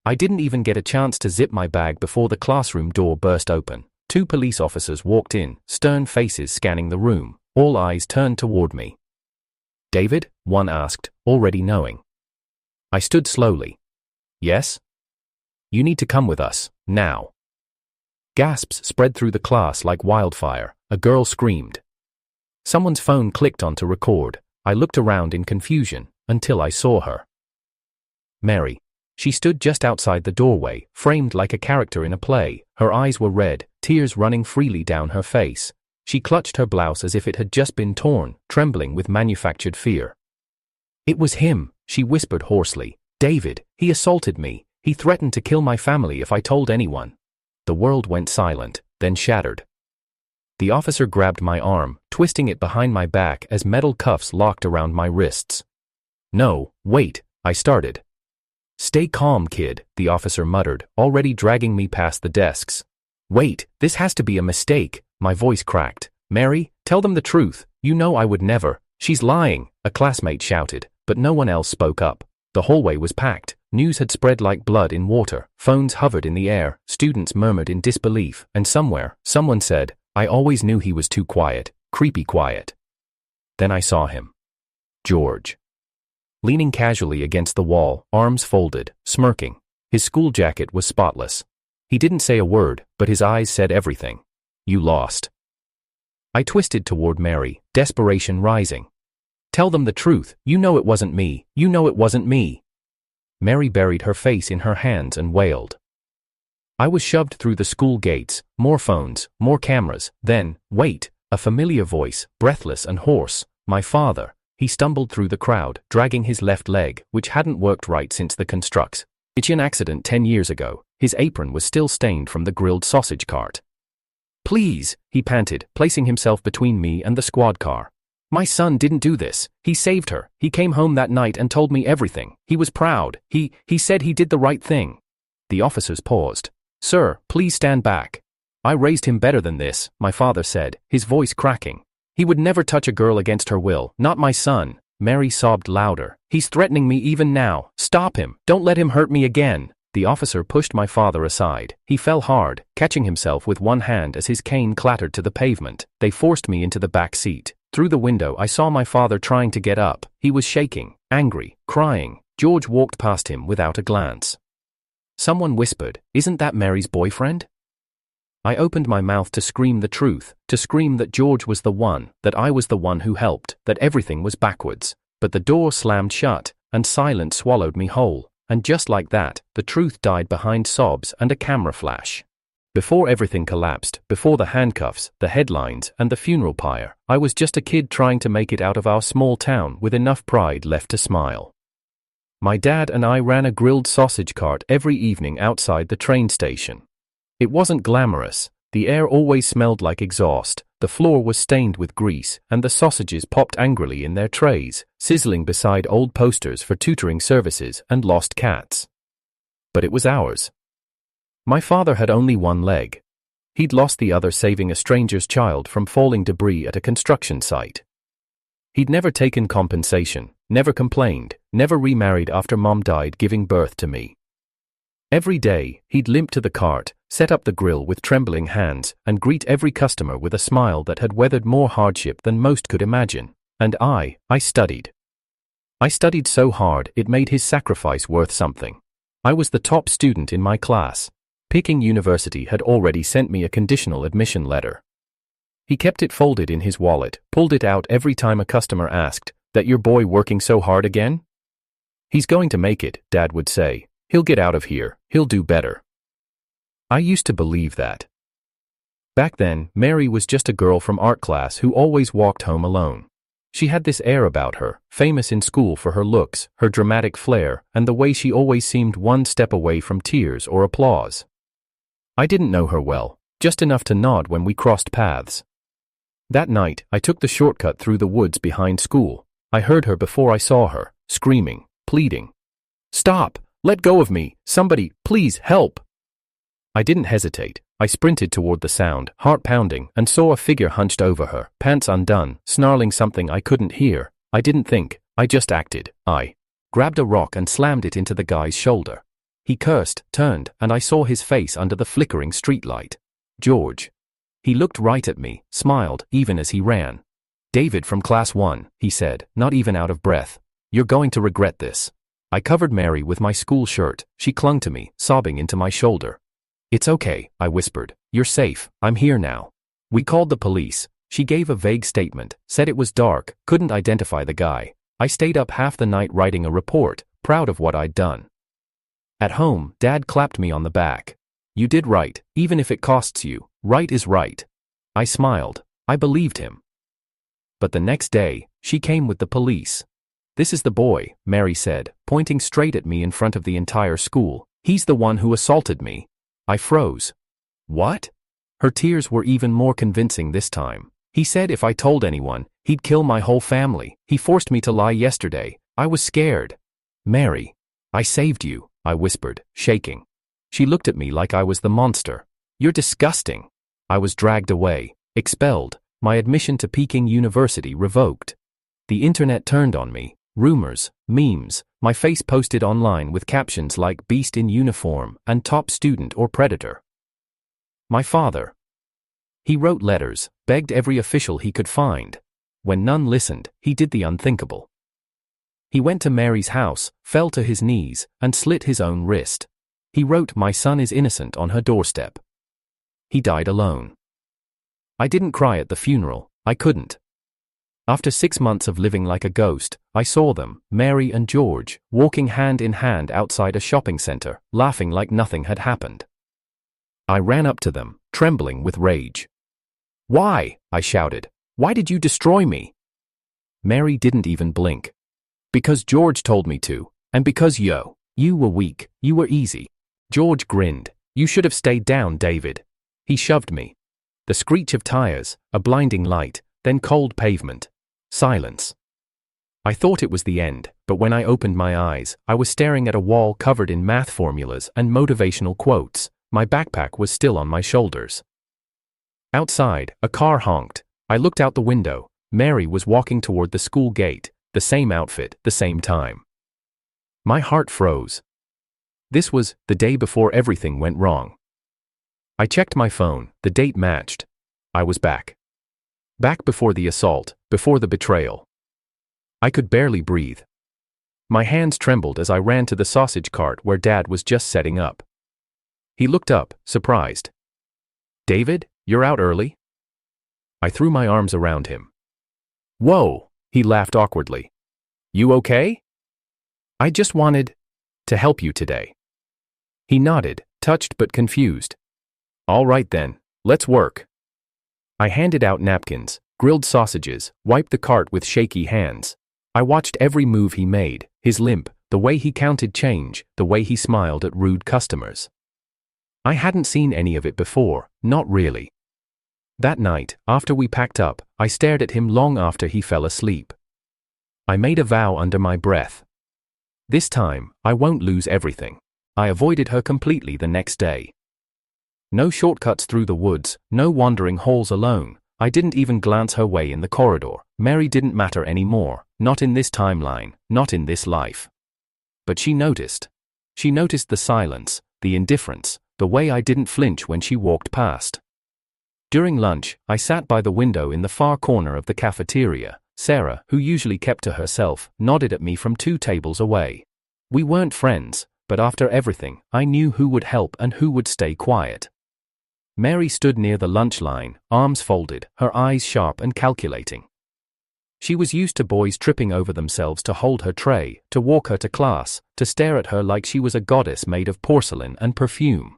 I didn't even get a chance to zip my bag before the classroom door burst open. 2 police officers walked in, stern faces scanning the room, all eyes turned toward me. "David?" one asked, already knowing. I stood slowly. "Yes?" "You need to come with us, now." Gasps spread through the class like wildfire. A girl screamed. Someone's phone clicked on to record. I looked around in confusion, until I saw her. Mary. She stood just outside the doorway, framed like a character in a play. Her eyes were red, tears running freely down her face. She clutched her blouse as if it had just been torn, trembling with manufactured fear. "It was him," she whispered hoarsely. "David, he assaulted me. He threatened to kill my family if I told anyone." The world went silent, then shattered. The officer grabbed my arm, twisting it behind my back as metal cuffs locked around my wrists. "No, wait," I started. "Stay calm, kid," the officer muttered, already dragging me past the desks. "Wait, this has to be a mistake," my voice cracked. "Mary, tell them the truth. You know I would never." "She's lying," a classmate shouted, but no one else spoke up. The hallway was packed. News had spread like blood in water. Phones hovered in the air. Students murmured in disbelief, and somewhere, someone said, "I always knew he was too quiet, creepy quiet." Then I saw him. George. Leaning casually against the wall, arms folded, smirking. His school jacket was spotless. He didn't say a word, but his eyes said everything. "You lost." I twisted toward Mary, desperation rising. "Tell them the truth. You know it wasn't me. You know it wasn't me." Mary buried her face in her hands and wailed. I was shoved through the school gates, more phones, more cameras, then, wait, a familiar voice, breathless and hoarse. My father. He stumbled through the crowd, dragging his left leg, which hadn't worked right since the construction accident 10 years ago. His apron was still stained from the grilled sausage cart. "Please," he panted, placing himself between me and the squad car. "My son didn't do this. He saved her. He came home that night and told me everything. He was proud. He said he did the right thing." The officers paused. "Sir, please stand back." "I raised him better than this," my father said, his voice cracking. "He would never touch a girl against her will, not my son." Mary sobbed louder. "He's threatening me even now. Stop him. Don't let him hurt me again." The officer pushed my father aside. He fell hard, catching himself with one hand as his cane clattered to the pavement. They forced me into the back seat. Through the window I saw my father trying to get up. He was shaking, angry, crying. George walked past him without a glance. Someone whispered, "Isn't that Mary's boyfriend?" I opened my mouth to scream the truth, to scream that George was the one, that I was the one who helped, that everything was backwards. But the door slammed shut, and silence swallowed me whole. And just like that, the truth died behind sobs and a camera flash. Before everything collapsed, before the handcuffs, the headlines, and the funeral pyre, I was just a kid trying to make it out of our small town with enough pride left to smile. My dad and I ran a grilled sausage cart every evening outside the train station. It wasn't glamorous. The air always smelled like exhaust, the floor was stained with grease, and the sausages popped angrily in their trays, sizzling beside old posters for tutoring services and lost cats. But it was ours. My father had only one leg. He'd lost the other saving a stranger's child from falling debris at a construction site. He'd never taken compensation, never complained, never remarried after Mom died giving birth to me. Every day, he'd limp to the cart, set up the grill with trembling hands, and greet every customer with a smile that had weathered more hardship than most could imagine. And I studied. I studied so hard it made his sacrifice worth something. I was the top student in my class. Peking University had already sent me a conditional admission letter. He kept it folded in his wallet, pulled it out every time a customer asked, "That your boy working so hard again?" "He's going to make it," Dad would say. "He'll get out of here. He'll do better." I used to believe that. Back then, Mary was just a girl from art class who always walked home alone. She had this air about her, famous in school for her looks, her dramatic flair, and the way she always seemed one step away from tears or applause. I didn't know her well, just enough to nod when we crossed paths. That night, I took the shortcut through the woods behind school. I heard her before I saw her, screaming, pleading. "Stop! Let go of me! Somebody, please help!" I didn't hesitate. I sprinted toward the sound, heart pounding, and saw a figure hunched over her, pants undone, snarling something I couldn't hear. I didn't think, I just acted. I grabbed a rock and slammed it into the guy's shoulder. He cursed, turned, and I saw his face under the flickering streetlight. George. He looked right at me, smiled, even as he ran. David from class 1, he said, not even out of breath. You're going to regret this. I covered Mary with my school shirt. She clung to me, sobbing into my shoulder. It's okay, I whispered. You're safe, I'm here now. We called the police. She gave a vague statement, said it was dark, couldn't identify the guy. I stayed up half the night writing a report, proud of what I'd done. At home, Dad clapped me on the back. You did right, even if it costs you. Right is right. I smiled. I believed him. But the next day, she came with the police. This is the boy, Mary said, pointing straight at me in front of the entire school. He's the one who assaulted me. I froze. What? Her tears were even more convincing this time. He said if I told anyone, he'd kill my whole family. He forced me to lie yesterday. I was scared. Mary. I saved you, I whispered, shaking. She looked at me like I was the monster. You're disgusting. I was dragged away, expelled, my admission to Peking University revoked. The internet turned on me. Rumors, memes, my face posted online with captions like beast in uniform and top student or predator. My father. He wrote letters, begged every official he could find. When none listened, he did the unthinkable. He went to Mary's house, fell to his knees, and slit his own wrist. He wrote, "My son is innocent," on her doorstep. He died alone. I didn't cry at the funeral. I couldn't. After 6 months of living like a ghost, I saw them, Mary and George, walking hand in hand outside a shopping center, laughing like nothing had happened. I ran up to them, trembling with rage. "Why?" I shouted. "Why did you destroy me?" Mary didn't even blink. "Because George told me to, and because you were weak, you were easy." George grinned. "You should have stayed down, David." He shoved me. The screech of tires, a blinding light, then cold pavement. Silence. I thought it was the end, but when I opened my eyes, I was staring at a wall covered in math formulas and motivational quotes. My backpack was still on my shoulders. Outside, a car honked. I looked out the window. Mary was walking toward the school gate, the same outfit, the same time. My heart froze. This was the day before everything went wrong. I checked my phone, the date matched. I was back. Back before the assault, before the betrayal. I could barely breathe. My hands trembled as I ran to the sausage cart where Dad was just setting up. He looked up, surprised. "David, you're out early?" I threw my arms around him. "Whoa," he laughed awkwardly. "You okay?" "I just wanted to help you today." He nodded, touched but confused. "All right then, let's work." I handed out napkins, grilled sausages, wiped the cart with shaky hands. I watched every move he made, his limp, the way he counted change, the way he smiled at rude customers. I hadn't seen any of it before, not really. That night, after we packed up, I stared at him long after he fell asleep. I made a vow under my breath. This time, I won't lose everything. I avoided her completely the next day. No shortcuts through the woods, no wandering halls alone. I didn't even glance her way in the corridor. Mary didn't matter anymore, not in this timeline, not in this life. But she noticed. She noticed the silence, the indifference, the way I didn't flinch when she walked past. During lunch, I sat by the window in the far corner of the cafeteria. Sarah, who usually kept to herself, nodded at me from 2 tables away. We weren't friends, but after everything, I knew who would help and who would stay quiet. Mary stood near the lunch line, arms folded, her eyes sharp and calculating. She was used to boys tripping over themselves to hold her tray, to walk her to class, to stare at her like she was a goddess made of porcelain and perfume.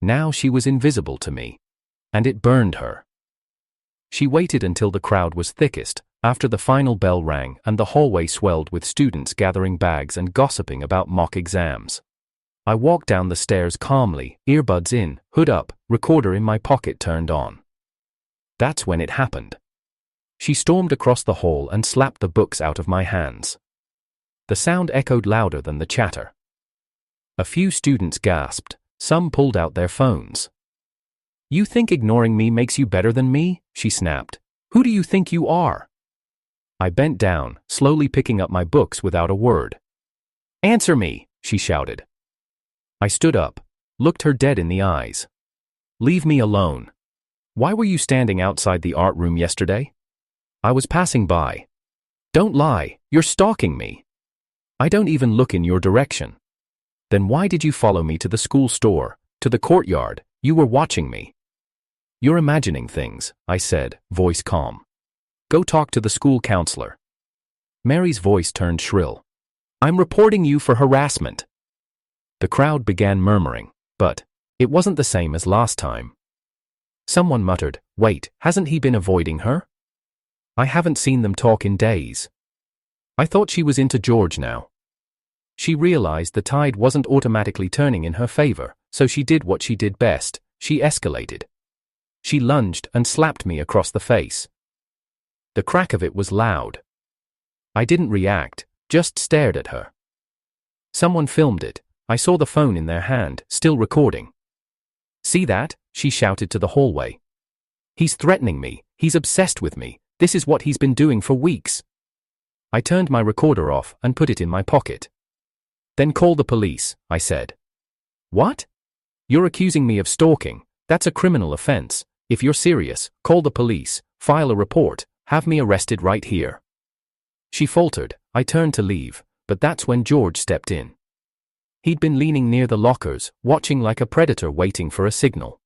Now she was invisible to me. And it burned her. She waited until the crowd was thickest, after the final bell rang and the hallway swelled with students gathering bags and gossiping about mock exams. I walked down the stairs calmly, earbuds in, hood up, recorder in my pocket turned on. That's when it happened. She stormed across the hall and slapped the books out of my hands. The sound echoed louder than the chatter. A few students gasped, some pulled out their phones. "You think ignoring me makes you better than me?" she snapped. "Who do you think you are?" I bent down, slowly picking up my books without a word. Answer me, she shouted. I stood up, looked her dead in the eyes. Leave me alone. Why were you standing outside the art room yesterday? I was passing by. Don't lie, you're stalking me. I don't even look in your direction. Then why did you follow me to the school store, to the courtyard? You were watching me. You're imagining things, I said, voice calm. Go talk to the school counselor. Mary's voice turned shrill. I'm reporting you for harassment. The crowd began murmuring, but it wasn't the same as last time. Someone muttered, wait, hasn't he been avoiding her? I haven't seen them talk in days. I thought she was into George now. She realized the tide wasn't automatically turning in her favor, so she did what she did best, she escalated. She lunged and slapped me across the face. The crack of it was loud. I didn't react, just stared at her. Someone filmed it. I saw the phone in their hand, still recording. See that? She shouted to the hallway. He's threatening me, he's obsessed with me, this is what he's been doing for weeks. I turned my recorder off and put it in my pocket. Then call the police, I said. What? You're accusing me of stalking, that's a criminal offense. If you're serious, call the police, file a report, have me arrested right here. She faltered. I turned to leave, but that's when George stepped in. He'd been leaning near the lockers, watching like a predator waiting for a signal.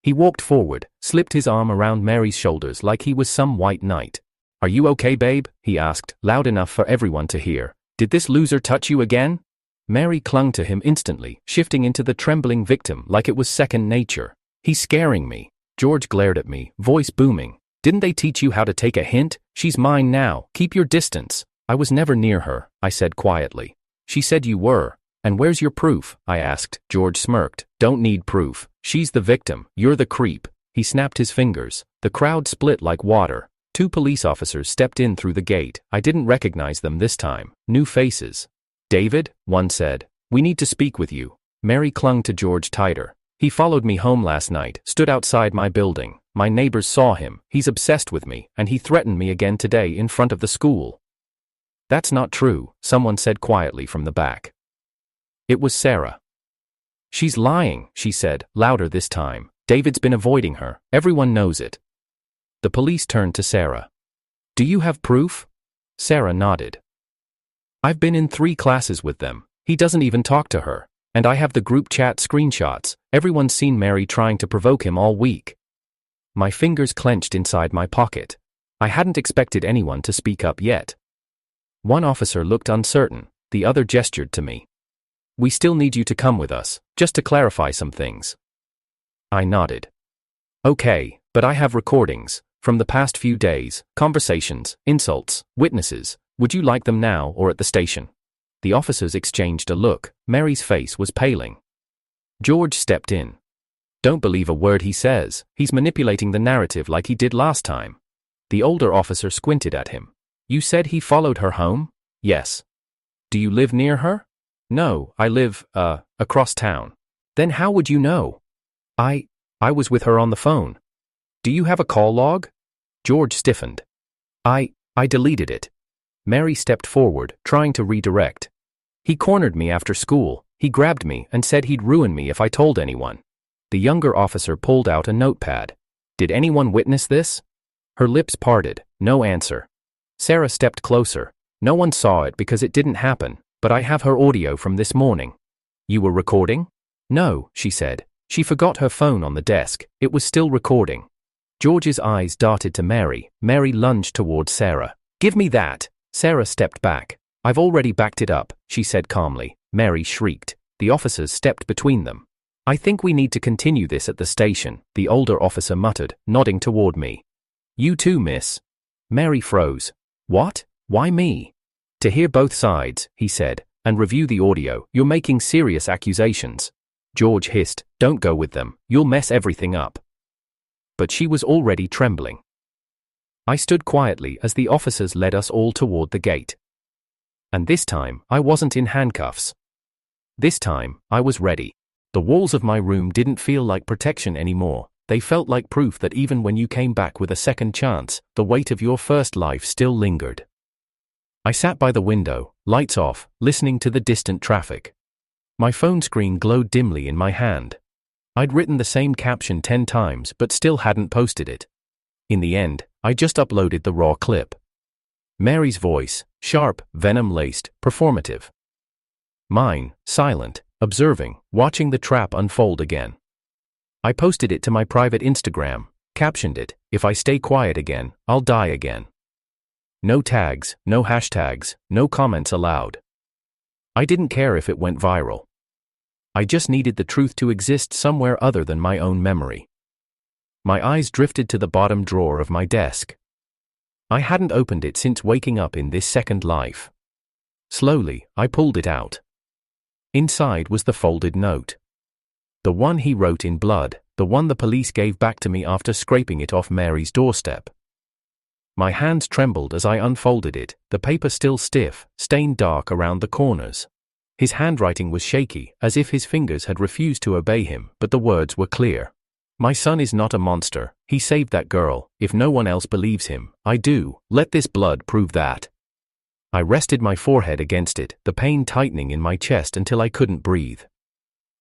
He walked forward, slipped his arm around Mary's shoulders like he was some white knight. Are you okay, babe? He asked, loud enough for everyone to hear. Did this loser touch you again? Mary clung to him instantly, shifting into the trembling victim like it was second nature. He's scaring me. George glared at me, voice booming. Didn't they teach you how to take a hint? She's mine now, keep your distance. I was never near her, I said quietly. She said you were. And where's your proof? I asked. George smirked. Don't need proof. She's the victim, you're the creep. He snapped his fingers. The crowd split like water. 2 police officers stepped in through the gate. I didn't recognize them this time. New faces. David, one said. We need to speak with you. Mary clung to George tighter. He followed me home last night, stood outside my building. My neighbors saw him. He's obsessed with me, and he threatened me again today in front of the school. That's not true, someone said quietly from the back. It was Sarah. She's lying, she said, louder this time. David's been avoiding her. Everyone knows it. The police turned to Sarah. Do you have proof? Sarah nodded. I've been in 3 classes with them. He doesn't even talk to her. And I have the group chat screenshots. Everyone's seen Mary trying to provoke him all week. My fingers clenched inside my pocket. I hadn't expected anyone to speak up yet. One officer looked uncertain. The other gestured to me. We still need you to come with us, just to clarify some things. I nodded. Okay, but I have recordings from the past few days, conversations, insults, witnesses. Would you like them now or at the station? The officers exchanged a look. Mary's face was paling. George stepped in. Don't believe a word he says. He's manipulating the narrative like he did last time. The older officer squinted at him. You said he followed her home? Yes. Do you live near her? No, I live, across town. Then how would you know? I was with her on the phone. Do you have a call log? George stiffened. I deleted it. Mary stepped forward, trying to redirect. He cornered me after school. He grabbed me and said he'd ruin me if I told anyone. The younger officer pulled out a notepad. Did anyone witness this? Her lips parted. No answer. Sarah stepped closer. No one saw it because it didn't happen, but I have her audio from this morning. You were recording? No, she said. She forgot her phone on the desk. It was still recording. George's eyes darted to Mary. Mary lunged towards Sarah. Give me that. Sarah stepped back. I've already backed it up, she said calmly. Mary shrieked. The officers stepped between them. I think we need to continue this at the station, the older officer muttered, nodding toward me. You too, miss. Mary froze. What? Why me? To hear both sides, he said, and review the audio. You're making serious accusations. George hissed. Don't go with them. You'll mess everything up. But she was already trembling. I stood quietly as the officers led us all toward the gate. And this time, I wasn't in handcuffs. This time, I was ready. The walls of my room didn't feel like protection anymore. They felt like proof that even when you came back with a second chance, the weight of your first life still lingered. I sat by the window, lights off, listening to the distant traffic. My phone screen glowed dimly in my hand. I'd written the same caption 10 times but still hadn't posted it. In the end, I just uploaded the raw clip. Mary's voice, sharp, venom-laced, performative. Mine, silent, observing, watching the trap unfold again. I posted it to my private Instagram, captioned it, "If I stay quiet again, I'll die again." No tags, no hashtags, no comments allowed. I didn't care if it went viral. I just needed the truth to exist somewhere other than my own memory. My eyes drifted to the bottom drawer of my desk. I hadn't opened it since waking up in this second life. Slowly, I pulled it out. Inside was the folded note. The one he wrote in blood, the one the police gave back to me after scraping it off Mary's doorstep. My hands trembled as I unfolded it, the paper still stiff, stained dark around the corners. His handwriting was shaky, as if his fingers had refused to obey him, but the words were clear. "My son is not a monster, he saved that girl. If no one else believes him, I do. Let this blood prove that." I rested my forehead against it, the pain tightening in my chest until I couldn't breathe.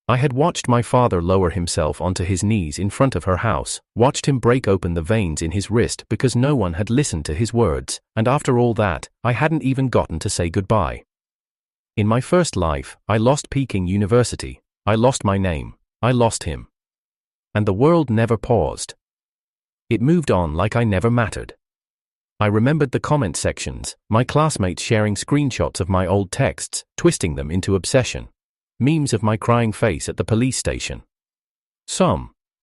I had watched my father lower himself onto his knees in front of her house, watched him break open the veins in his wrist because no one had listened to his words, and after all that, I hadn't even gotten to say goodbye. In my first life, I lost Peking University, I lost my name, I lost him. And the world never paused. It moved on like I never mattered. I remembered the comment sections, my classmates sharing screenshots of my old texts, twisting them into obsession. Memes of my crying face at the police station.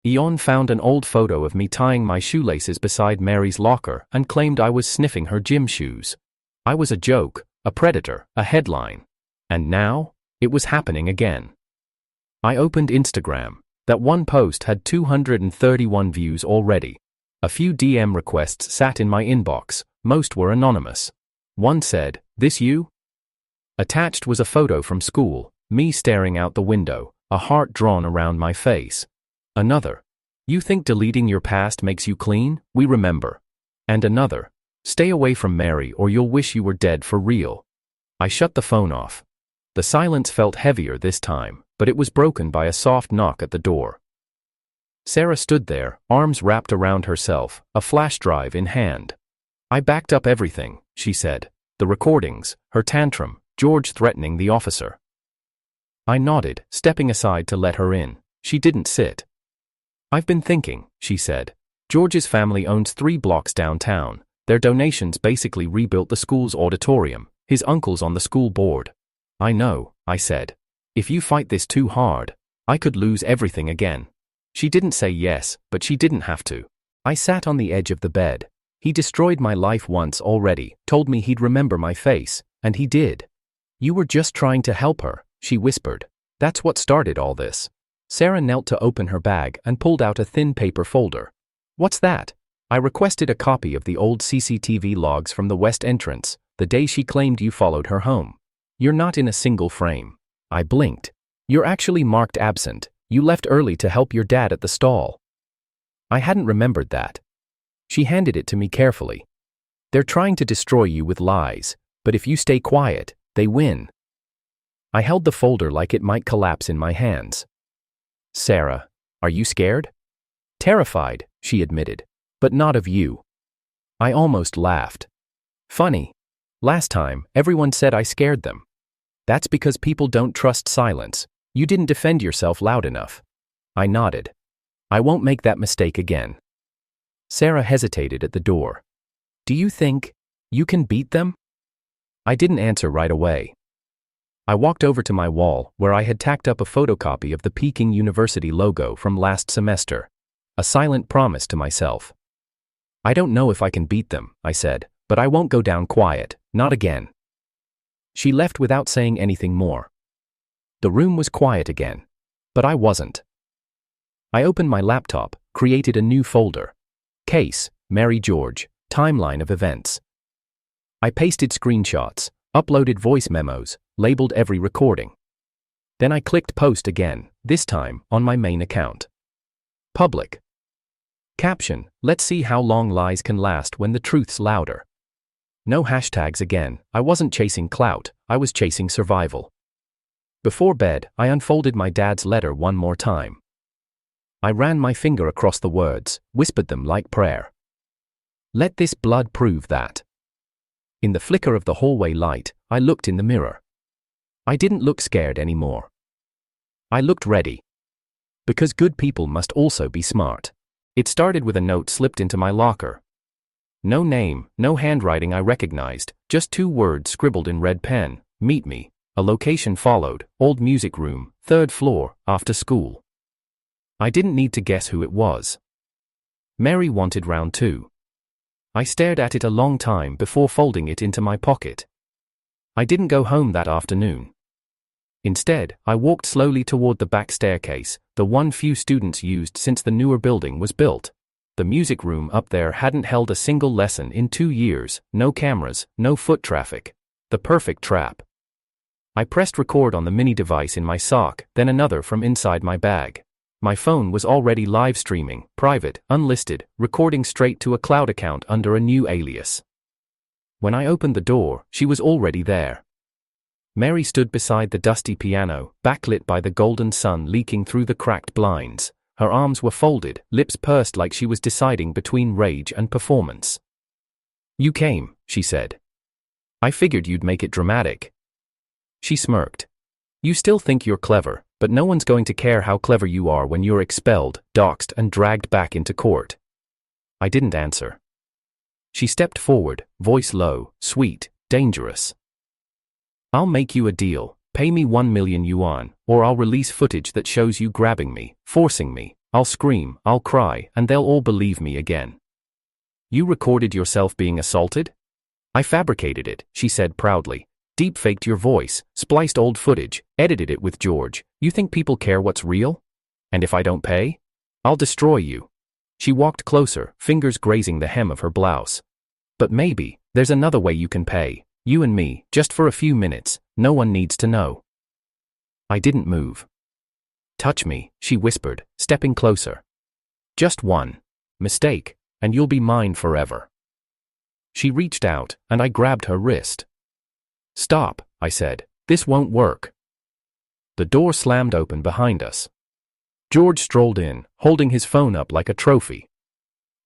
Eon found an old photo of me tying my shoelaces beside Mary's locker and claimed I was sniffing her gym shoes. I was a joke, a predator, a headline. And now, it was happening again. I opened Instagram. That one post had 231 views already. A few DM requests sat in my inbox, most were anonymous. One said, "This you?" Attached was a photo from school, me staring out the window, a heart drawn around my face. Another, "You think deleting your past makes you clean? We remember." And another, "Stay away from Mary or you'll wish you were dead for real." I shut the phone off. The silence felt heavier this time, but it was broken by a soft knock at the door. Sarah stood there, arms wrapped around herself, a flash drive in hand. "I backed up everything," she said. "The recordings, her tantrum, George threatening the officer." I nodded, stepping aside to let her in. She didn't sit. "I've been thinking," she said. "George's family owns 3 blocks downtown. Their donations basically rebuilt the school's auditorium. His uncle's on the school board." "I know," I said. "If you fight this too hard, I could lose everything again." She didn't say yes, but she didn't have to. I sat on the edge of the bed. "He destroyed my life once already, told me he'd remember my face, and he did." "You were just trying to help her," she whispered. "That's what started all this." Sarah knelt to open her bag and pulled out a thin paper folder. "What's that?" I requested a copy of the old CCTV logs from the west entrance, the day she claimed you followed her home. "You're not in a single frame." I blinked. "You're actually marked absent. You left early to help your dad at the stall." I hadn't remembered that. She handed it to me carefully. "They're trying to destroy you with lies, but if you stay quiet, they win." I held the folder like it might collapse in my hands. "Sarah, are you scared?" "Terrified," she admitted. "But not of you." I almost laughed. "Funny. Last time, everyone said I scared them." "That's because people don't trust silence. You didn't defend yourself loud enough." I nodded. "I won't make that mistake again." Sarah hesitated at the door. "Do you think you can beat them?" I didn't answer right away. I walked over to my wall, where I had tacked up a photocopy of the Peking University logo from last semester. A silent promise to myself. "I don't know if I can beat them," I said, "but I won't go down quiet, not again." She left without saying anything more. The room was quiet again. But I wasn't. I opened my laptop, created a new folder. Case, Mary George, timeline of events. I pasted screenshots, uploaded voice memos, labeled every recording. Then I clicked post again, this time on my main account. Public. Caption, "Let's see how long lies can last when the truth's louder." No hashtags again. I wasn't chasing clout, I was chasing survival. Before bed, I unfolded my dad's letter one more time. I ran my finger across the words, whispered them like prayer. Let this blood prove that. In the flicker of the hallway light, I looked in the mirror. I didn't look scared anymore. I looked ready. Because good people must also be smart. It started with a note slipped into my locker. No name, no handwriting I recognized, just 2 words scribbled in red pen, meet me. A location followed, old music room, 3rd floor, after school. I didn't need to guess who it was. Mary wanted round 2. I stared at it a long time before folding it into my pocket. I didn't go home that afternoon. Instead, I walked slowly toward the back staircase, the one few students used since the newer building was built. The music room up there hadn't held a single lesson in 2 years, no cameras, no foot traffic. The perfect trap. I pressed record on the mini device in my sock, then another from inside my bag. My phone was already live streaming, private, unlisted, recording straight to a cloud account under a new alias. When I opened the door, she was already there. Mary stood beside the dusty piano, backlit by the golden sun leaking through the cracked blinds. Her arms were folded, lips pursed like she was deciding between rage and performance. You came, she said. I figured you'd make it dramatic. She smirked. You still think you're clever, but no one's going to care how clever you are when you're expelled, doxxed, and dragged back into court. I didn't answer. She stepped forward, voice low, sweet, dangerous. I'll make you a deal. Pay me 1 million yuan, or I'll release footage that shows you grabbing me, forcing me. I'll scream, I'll cry, and they'll all believe me again. You recorded yourself being assaulted? I fabricated it, she said proudly. Deep-faked your voice, spliced old footage, edited it with George. You think people care what's real? And if I don't pay? I'll destroy you. She walked closer, fingers grazing the hem of her blouse. But maybe, there's another way you can pay. You and me, just for a few minutes, no one needs to know. I didn't move. Touch me, she whispered, stepping closer. Just one mistake, and you'll be mine forever. She reached out, and I grabbed her wrist. Stop, I said. This won't work. The door slammed open behind us. George strolled in, holding his phone up like a trophy.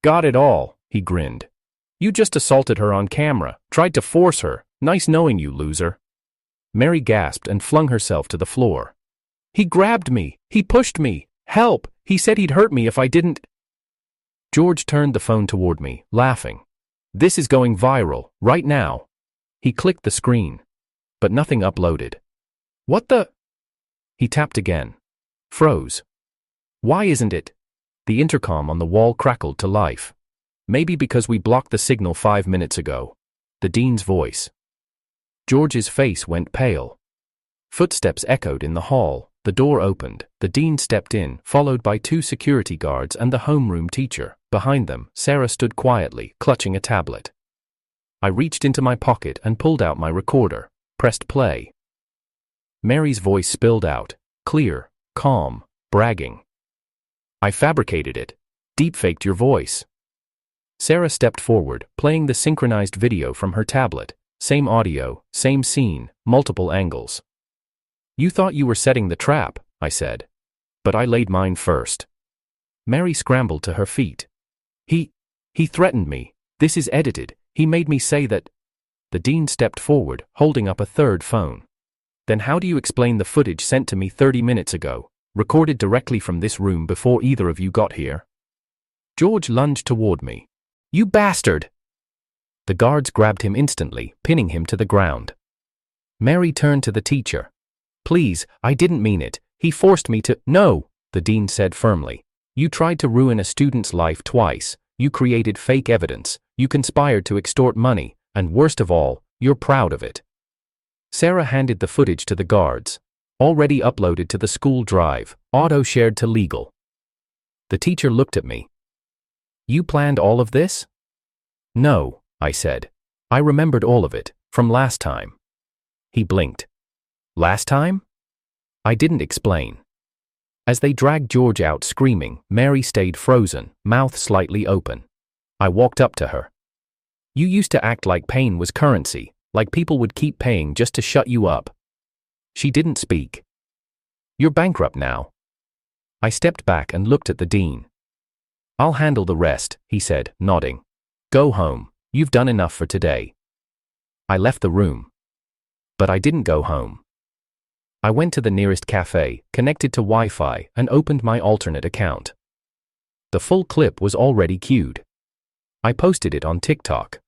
Got it all, he grinned. You just assaulted her on camera, tried to force her. Nice knowing you, loser. Mary gasped and flung herself to the floor. He grabbed me. He pushed me. Help! He said he'd hurt me if I didn't. George turned the phone toward me, laughing. This is going viral, right now. He clicked the screen. But nothing uploaded. What the? He tapped again. Froze. Why isn't it? The intercom on the wall crackled to life. Maybe because we blocked the signal 5 minutes ago. The dean's voice. George's face went pale. Footsteps echoed in the hall. The door opened. The dean stepped in, followed by 2 security guards and the homeroom teacher. Behind them, Sarah stood quietly, clutching a tablet. I reached into my pocket and pulled out my recorder, pressed play. Mary's voice spilled out, clear, calm, bragging. I fabricated it. Deepfaked your voice. Sarah stepped forward, playing the synchronized video from her tablet. Same audio, same scene, multiple angles. You thought you were setting the trap, I said. But I laid mine first. Mary scrambled to her feet. He threatened me. This is edited. He made me say that. The dean stepped forward, holding up a 3rd phone. Then how do you explain the footage sent to me 30 minutes ago, recorded directly from this room before either of you got here? George lunged toward me. You bastard! The guards grabbed him instantly, pinning him to the ground. Mary turned to the teacher. Please, I didn't mean it. He forced me to. No, the dean said firmly. You tried to ruin a student's life twice. You created fake evidence. You conspired to extort money, and worst of all, you're proud of it. Sarah handed the footage to the guards. Already uploaded to the school drive, auto-shared to legal. The teacher looked at me. You planned all of this? No, I said. I remembered all of it, from last time. He blinked. Last time? I didn't explain. As they dragged George out screaming, Mary stayed frozen, mouth slightly open. I walked up to her. You used to act like pain was currency, like people would keep paying just to shut you up. She didn't speak. You're bankrupt now. I stepped back and looked at the dean. I'll handle the rest, he said, nodding. Go home, you've done enough for today. I left the room. But I didn't go home. I went to the nearest cafe, connected to Wi-Fi, and opened my alternate account. The full clip was already queued. I posted it on TikTok.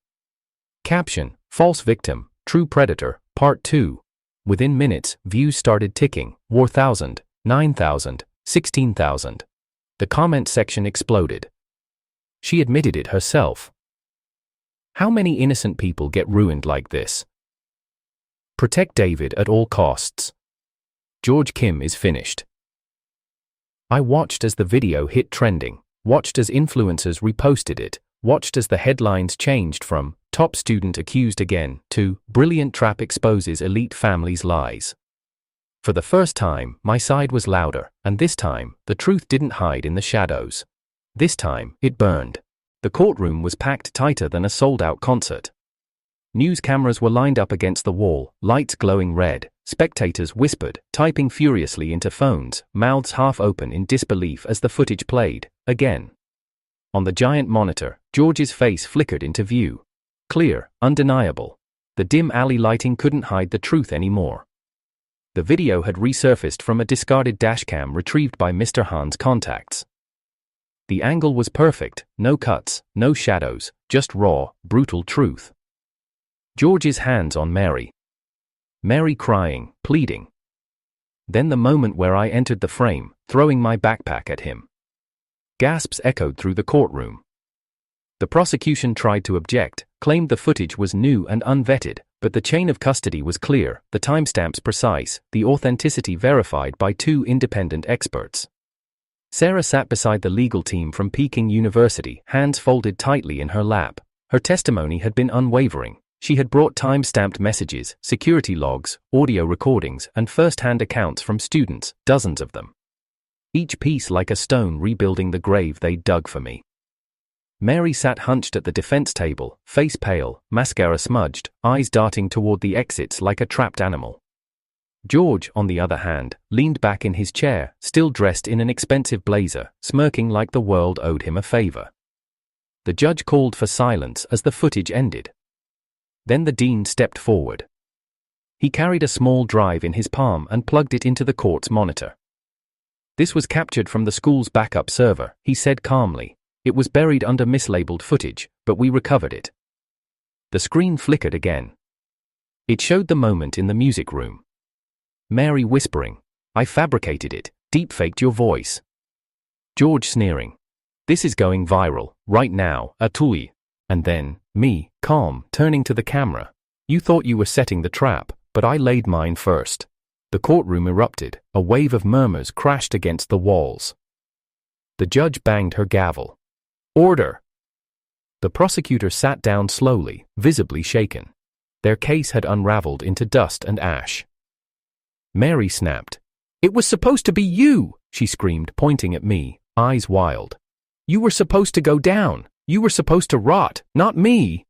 Caption: False Victim, True Predator, Part 2. Within minutes, views started ticking, 4,000, 9,000, 16,000. The comment section exploded. She admitted it herself. How many innocent people get ruined like this? Protect David at all costs. George Kim is finished. I watched as the video hit trending, watched as influencers reposted it, watched as the headlines changed from "Top Student Accused Again" to "Brilliant Trap Exposes Elite Family's Lies." For the first time, my side was louder, and this time, the truth didn't hide in the shadows. This time, it burned. The courtroom was packed tighter than a sold-out concert. News cameras were lined up against the wall, lights glowing red. Spectators whispered, typing furiously into phones, mouths half open in disbelief as the footage played, again. On the giant monitor, George's face flickered into view. Clear, undeniable. The dim alley lighting couldn't hide the truth anymore. The video had resurfaced from a discarded dashcam retrieved by Mr. Han's contacts. The angle was perfect, no cuts, no shadows, just raw, brutal truth. George's hands on Mary. Mary crying, pleading. Then the moment where I entered the frame, throwing my backpack at him. Gasps echoed through the courtroom. The prosecution tried to object, claimed the footage was new and unvetted, but the chain of custody was clear, the timestamps precise, the authenticity verified by 2 independent experts. Sarah sat beside the legal team from Peking University, hands folded tightly in her lap. Her testimony had been unwavering. She had brought time-stamped messages, security logs, audio recordings, and first-hand accounts from students, dozens of them. Each piece like a stone rebuilding the grave they'd dug for me. Mary sat hunched at the defense table, face pale, mascara smudged, eyes darting toward the exits like a trapped animal. George, on the other hand, leaned back in his chair, still dressed in an expensive blazer, smirking like the world owed him a favor. The judge called for silence as the footage ended. Then the dean stepped forward. He carried a small drive in his palm and plugged it into the court's monitor. This was captured from the school's backup server, he said calmly. It was buried under mislabeled footage, but we recovered it. The screen flickered again. It showed the moment in the music room. Mary whispering, "I fabricated it, deepfaked your voice." George sneering, "This is going viral, right now, Atui." And then, me, calm, turning to the camera. "You thought you were setting the trap, but I laid mine first." The courtroom erupted, a wave of murmurs crashed against the walls. The judge banged her gavel. "Order!" The prosecutor sat down slowly, visibly shaken. Their case had unraveled into dust and ash. Mary snapped. "It was supposed to be you!" she screamed, pointing at me, eyes wild. "You were supposed to go down. You were supposed to rot, not me."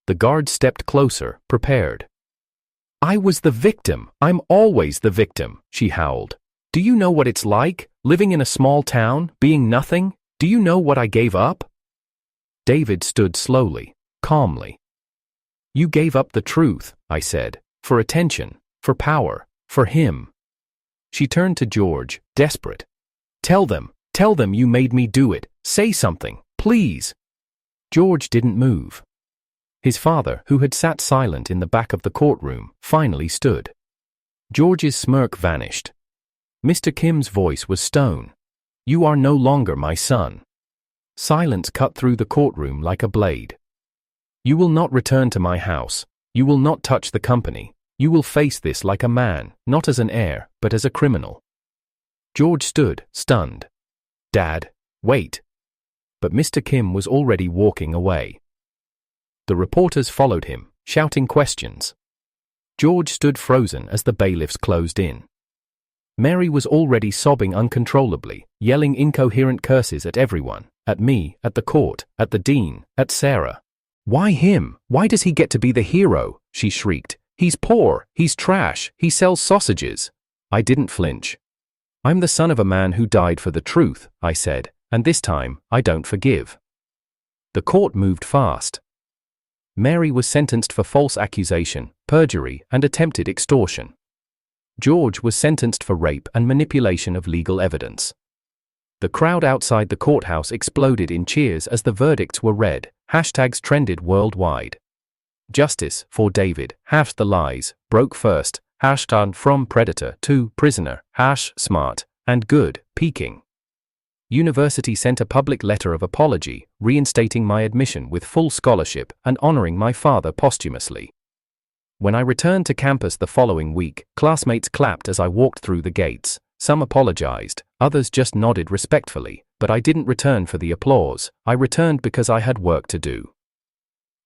The guard stepped closer, prepared. "I was the victim. I'm always the victim," she howled. "Do you know what it's like, living in a small town, being nothing? Do you know what I gave up?" David stood slowly, calmly. "You gave up the truth," I said, "for attention, for power, for him." She turned to George, desperate. Tell them you made me do it. Say something. Please." George didn't move. His father, who had sat silent in the back of the courtroom, finally stood. George's smirk vanished. Mr. Kim's voice was stone. "You are no longer my son." Silence cut through the courtroom like a blade. "You will not return to my house. You will not touch the company. You will face this like a man, not as an heir, but as a criminal." George stood, stunned. "Dad, wait." But Mr. Kim was already walking away. The reporters followed him, shouting questions. George stood frozen as the bailiffs closed in. Mary was already sobbing uncontrollably, yelling incoherent curses at everyone, at me, at the court, at the dean, at Sarah. "Why him? Why does he get to be the hero?" she shrieked. "He's poor, he's trash, he sells sausages." I didn't flinch. "I'm the son of a man who died for the truth," I said, "and this time, I don't forgive." The court moved fast. Mary was sentenced for false accusation, perjury, and attempted extortion. George was sentenced for rape and manipulation of legal evidence. The crowd outside the courthouse exploded in cheers as the verdicts were read. Hashtags trended worldwide. Justice for David, hash the lies, broke first, hashtag from predator to prisoner, hash smart and good, peaking. University sent a public letter of apology, reinstating my admission with full scholarship and honoring my father posthumously. When I returned to campus the following week, classmates clapped as I walked through the gates. Some apologized, others just nodded respectfully, but I didn't return for the applause. I returned because I had work to do.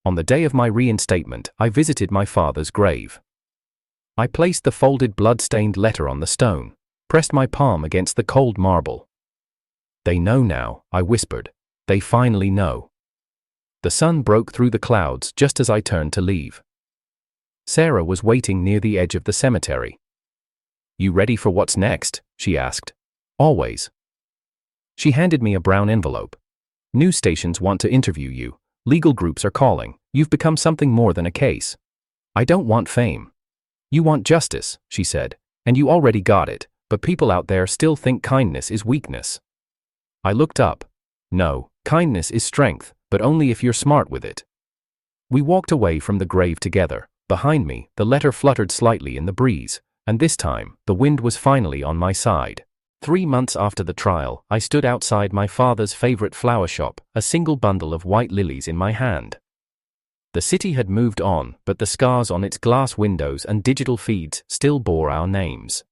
On the day of my reinstatement, I visited my father's grave. I placed the folded blood-stained letter on the stone, pressed my palm against the cold marble. "They know now," I whispered. "They finally know." The sun broke through the clouds just as I turned to leave. Sarah was waiting near the edge of the cemetery. "You ready for what's next?" she asked. "Always." She handed me a brown envelope. "News stations want to interview you. Legal groups are calling. You've become something more than a case." "I don't want fame." "You want justice," she said, "and you already got it, but people out there still think kindness is weakness." I looked up. "No, kindness is strength, but only if you're smart with it." We walked away from the grave together. Behind me, the letter fluttered slightly in the breeze, and this time, the wind was finally on my side. 3 months after the trial, I stood outside my father's favorite flower shop, a single bundle of white lilies in my hand. The city had moved on, but the scars on its glass windows and digital feeds still bore our names.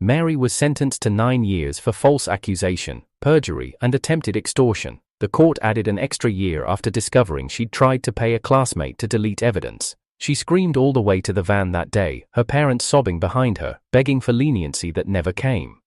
Mary was sentenced to 9 years for false accusation, perjury, and attempted extortion. The court added an extra year after discovering she'd tried to pay a classmate to delete evidence. She screamed all the way to the van that day, her parents sobbing behind her, begging for leniency that never came.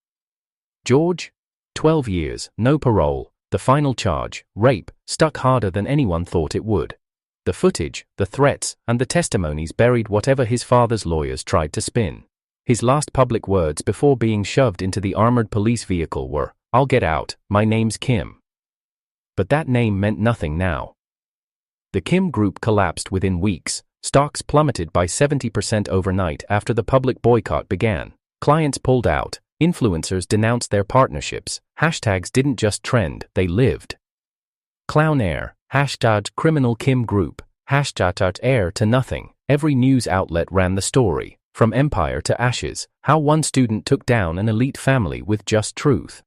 George? 12 years, no parole. The final charge, rape, stuck harder than anyone thought it would. The footage, the threats, and the testimonies buried whatever his father's lawyers tried to spin. His last public words before being shoved into the armored police vehicle were, "I'll get out, my name's Kim." But that name meant nothing now. The Kim Group collapsed within weeks. Stocks plummeted by 70% overnight after the public boycott began. Clients pulled out. Influencers denounced their partnerships. Hashtags didn't just trend, they lived. Clown Air, hashtag criminal Kim Group, hashtag heir to nothing. Every news outlet ran the story. From empire to ashes, how one student took down an elite family with just truth.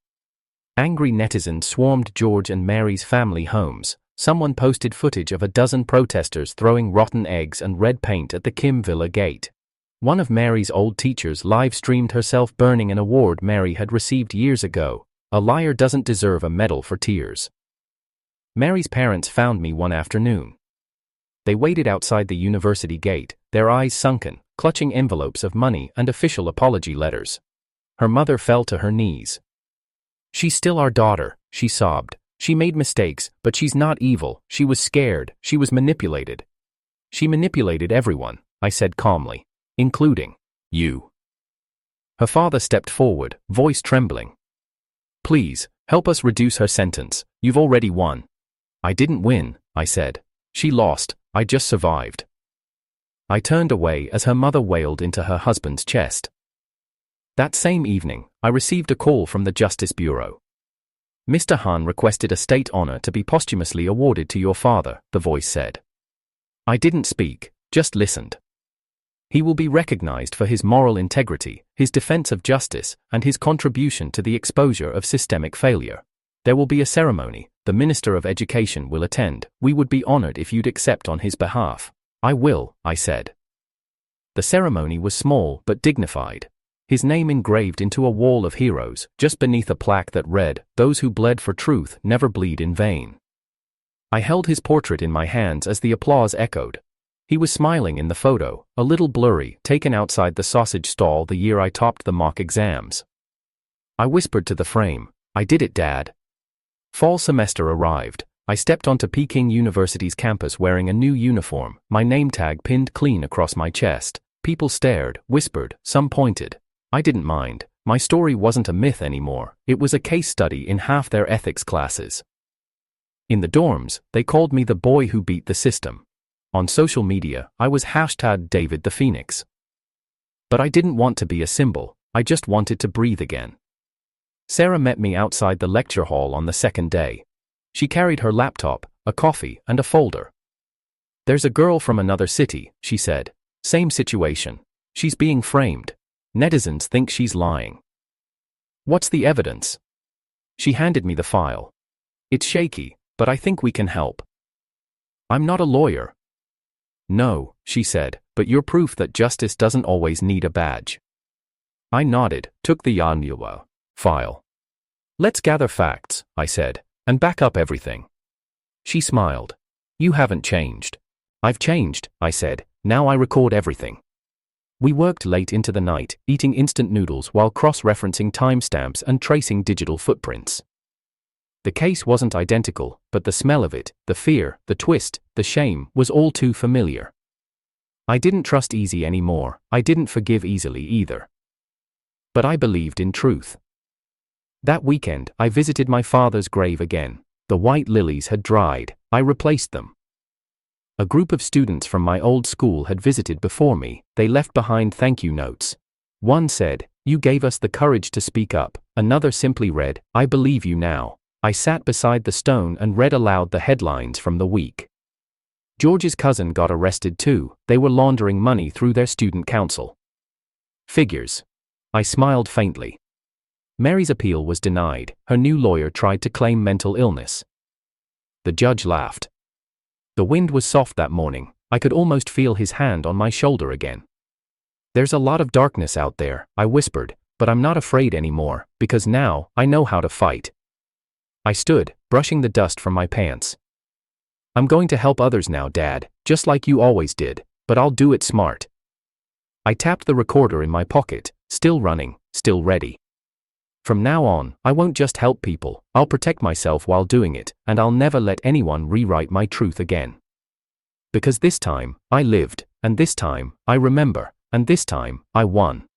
Angry netizens swarmed George and Mary's family homes. Someone posted footage of a dozen protesters throwing rotten eggs and red paint at the Kim Villa gate. One of Mary's old teachers live-streamed herself burning an award Mary had received years ago. A liar doesn't deserve a medal for tears. Mary's parents found me one afternoon. They waited outside the university gate, their eyes sunken, clutching envelopes of money and official apology letters. Her mother fell to her knees. "She's still our daughter," she sobbed. "She made mistakes, but she's not evil. She was scared. She was manipulated." "She manipulated everyone," I said calmly, "including you." Her father stepped forward, voice trembling. "Please, help us reduce her sentence. You've already won." "I didn't win," I said. "She lost. I just survived." I turned away as her mother wailed into her husband's chest. That same evening, I received a call from the Justice Bureau. "Mr. Han requested a state honor to be posthumously awarded to your father," the voice said. I didn't speak, just listened. "He will be recognized for his moral integrity, his defense of justice, and his contribution to the exposure of systemic failure. There will be a ceremony. The Minister of Education will attend. We would be honored if you'd accept on his behalf." "I will," I said. The ceremony was small but dignified. His name engraved into a wall of heroes, just beneath a plaque that read, "Those who bled for truth never bleed in vain." I held his portrait in my hands as the applause echoed. He was smiling in the photo, a little blurry, taken outside the sausage stall the year I topped the mock exams. I whispered to the frame, "I did it, Dad." Fall semester arrived. I stepped onto Peking University's campus wearing a new uniform, my name tag pinned clean across my chest. People stared, whispered, some pointed. I didn't mind. My story wasn't a myth anymore, it was a case study in half their ethics classes. In the dorms, they called me the boy who beat the system. On social media, I was hashtag David the Phoenix. But I didn't want to be a symbol, I just wanted to breathe again. Sarah met me outside the lecture hall on the second day. She carried her laptop, a coffee, and a folder. "There's a girl from another city," she said. "Same situation. She's being framed. Netizens think she's lying." "What's the evidence?" She handed me the file. "It's shaky, but I think we can help." "I'm not a lawyer." "No," she said, "but you're proof that justice doesn't always need a badge." I nodded, took the Yanhua file. "Let's gather facts," I said, "and back up everything." She smiled. "You haven't changed." "I've changed," I said, "now I record everything." We worked late into the night, eating instant noodles while cross-referencing timestamps and tracing digital footprints. The case wasn't identical, but the smell of it, the fear, the twist, the shame, was all too familiar. I didn't trust easy anymore, I didn't forgive easily either. But I believed in truth. That weekend, I visited my father's grave again. The white lilies had dried, I replaced them. A group of students from my old school had visited before me, they left behind thank you notes. One said, "You gave us the courage to speak up," another simply read, "I believe you now." I sat beside the stone and read aloud the headlines from the week. George's cousin got arrested too, they were laundering money through their student council. Figures. I smiled faintly. Mary's appeal was denied, her new lawyer tried to claim mental illness. The judge laughed. The wind was soft that morning, I could almost feel his hand on my shoulder again. "There's a lot of darkness out there," I whispered, "but I'm not afraid anymore, because now, I know how to fight." I stood, brushing the dust from my pants. "I'm going to help others now, Dad, just like you always did, but I'll do it smart." I tapped the recorder in my pocket, still running, still ready. From now on, I won't just help people, I'll protect myself while doing it, and I'll never let anyone rewrite my truth again. Because this time, I lived, and this time, I remember, and this time, I won.